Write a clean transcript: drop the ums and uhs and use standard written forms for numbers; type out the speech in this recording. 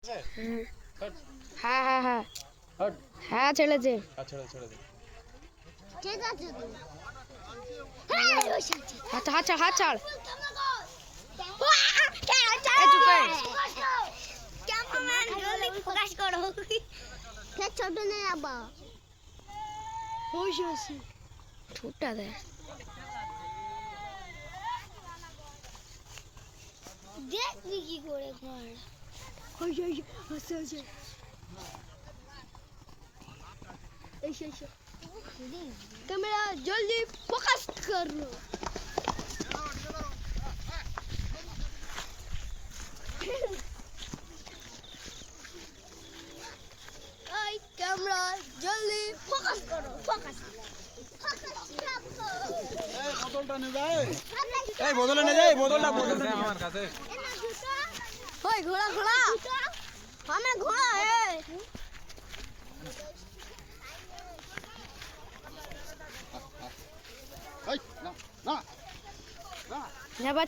হ্যাঁ হ্যাঁ হ্যাঁ হ্যাঁ ছেড়েছে। ঠিক আছে হাত ছাড় হাত ছাড়। ফোকাস করো ছোট নেই আবার ঠোঁটটা দেয়। দেখবি কি করে कैमरा जल्दी फोकस कर लो कैमरा जल्दी फोकस करो फोकस घोड़ा घोड़ा हमें घोड़ा है যাবার